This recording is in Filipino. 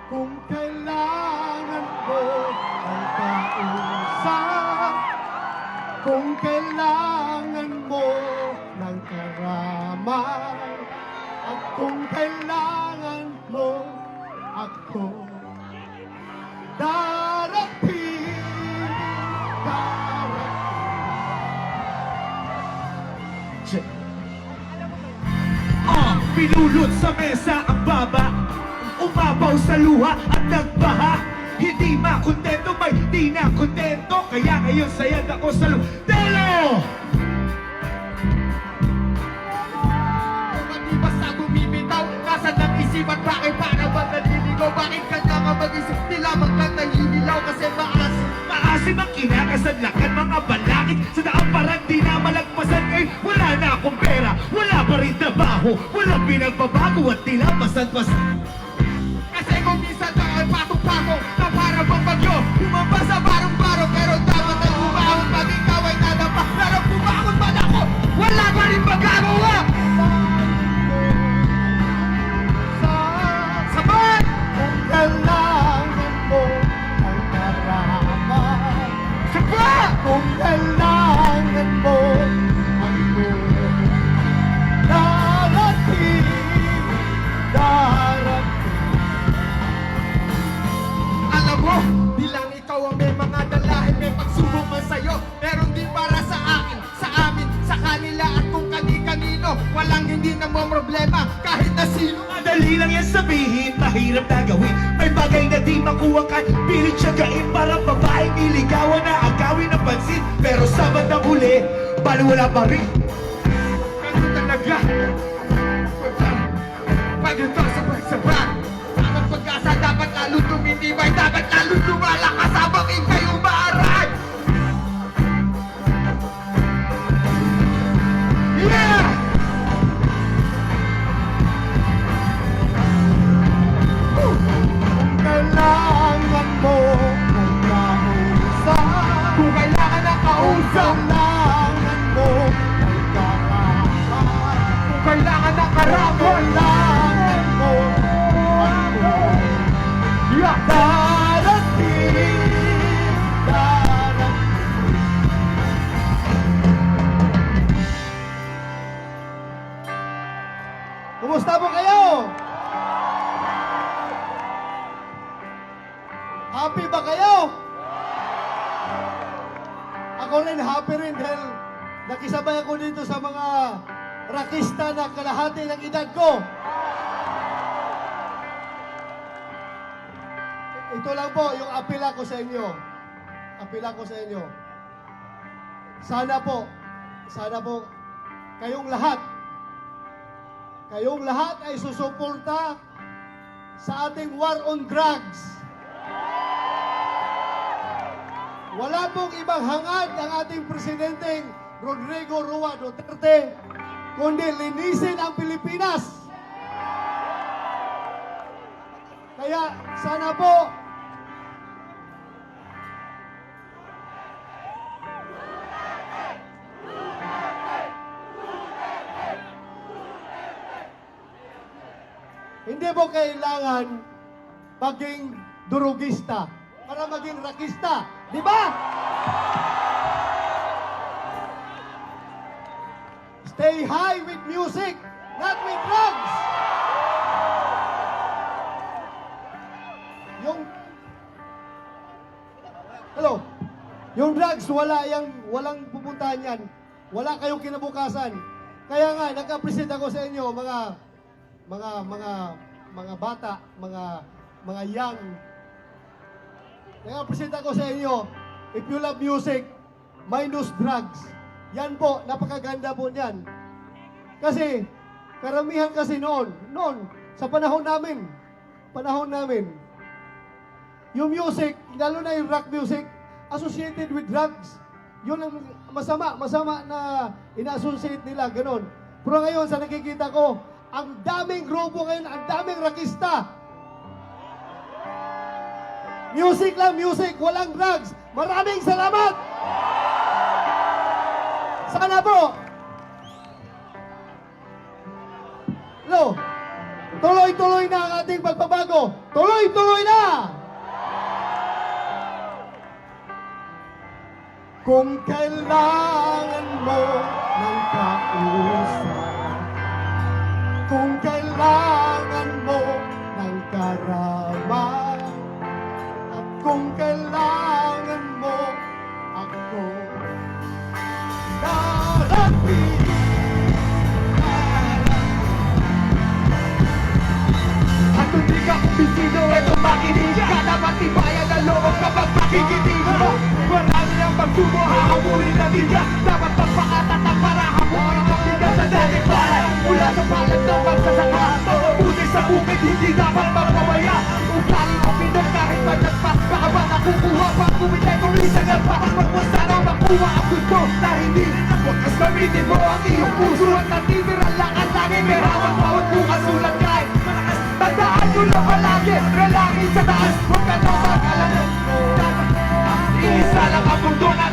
Kung kailangan mo ang kausap, kung kailangan mo ng karamay, at kung kailangan mo ako, darating, darating. Pinulot sa mesa ang baba, umapaw sa luha at nagbaha. Hindi makontento, may di na kontento, kaya ngayon sayad ako sa lutelo. Kung di basta bumibitaw, nasa ng isipan, bakit para ba naliligaw? Bakit ka na nga mag-isip, di lamang kang nahihililaw? Kasi Maasim ang kinakasadlakan, mga balakid sa daan parang di na malagpasan. Ngayon wala na akong pera, wala pa rin trabaho, walang pinagbabago at tila basan-basan. Kasi kung minsan na ay patong-patong na para bang bagyo, bumaba sa barong-barong, pero dapat ay bumahon pag ikaw ay nadapa. Pero bumahon man ako, wala pa rin magagawa. Sabat! Kung kailangan mo ang karamay, Sabat! kung kailangan mo ako, darating, darating. Alam mo, bilang ikaw ang may mga dalahin, may pagsubok man sa'yo, meron din para sa akin, sa amin, sa kanila at kung kani-kanino. Walang hindi namang problema, kahit na sino. Madali lang yan sabihin, mahirap na gawin. May bagay na di makuha ka, pilit siyagain. Parang babaeng niligawan na agawin ng pansin, pero sa bandang huli, baliwala pa rin. Ganun talaga. Pag ito sabay-sabay, ang pag-asa dapat lalo tumitibay, dapat lalo lumalakas habang ika'y umaaray. Yeah! Kailangan mo ng kausap, Kung kailangan ng kausap, kailangan mo ng karamay, kung kailangan ng karakol, kailangan mo ako, yeah! darating, darating. Kumusta po kayo? Happy ba kayo? Ako rin happy rin dahil nakisabay ako dito sa mga rakista na kalahati ng edad ko. Ito lang po yung apela ko sa inyo. Apela ko sa inyo. Sana po, kayong lahat ay susuporta sa ating war on drugs. Wala pong ibang hangad ang ating presidenteng Rodrigo Roa Duterte, kundi linisin ang Pilipinas. Kaya sana po, hindi mo kailangan maging durugista para maging rakista. Di ba? Stay high with music, not with drugs. Yung drugs, walang pupuntahan yan. Wala kayong kinabukasan. Kaya nga, nag-appreciate ako sa inyo, mga bata, mga young. Nag-appreciate ako sa inyo. If you love music, minus drugs. Yan po, napakaganda po niyan. Kasi, karamihan kasi noon, sa panahon namin, yung music, lalo na yung rock music, associated with drugs. Yun ang masama na ina-associate nila, ganon. Pero ngayon, sa nakikita ko, ang daming grupo ngayon, ang daming rockista. Music lang, music, walang drugs. Maraming salamat! Sana po. Hello, Tuloy-tuloy na ang ating pagbabago. Tuloy-tuloy na! Kung kailangan mo ng kausap, kung kailangan mo ng karaman, at kung kailangan mo ako, darating. At kung di ka kumbisido, eto makinig ka na matibayan na loob kapag makikinig mo. Marami ang pagsubo, hahamurin na tiga. Dapat magpakatatag para hamurin ang bigat sa dating bahay. Mula sa palat ng magsasaka, mabuti sa bukid, hindi dapat magpabaya. Ugali mo pinag kahit magagpas, baka ba nakukuha pa? Kumitay kung lisagal pa, magpusta na makuha ang gusto na hindi rin ang wakas. Gamitin mo ang iyong puso at natitira lang ang lagi. May hawak bawat bukas sulat kahit malakas. Tandaan nyo lang palagi, relangin sa taas. Huwag ka nang mag-alala. Isa lang ang mundo na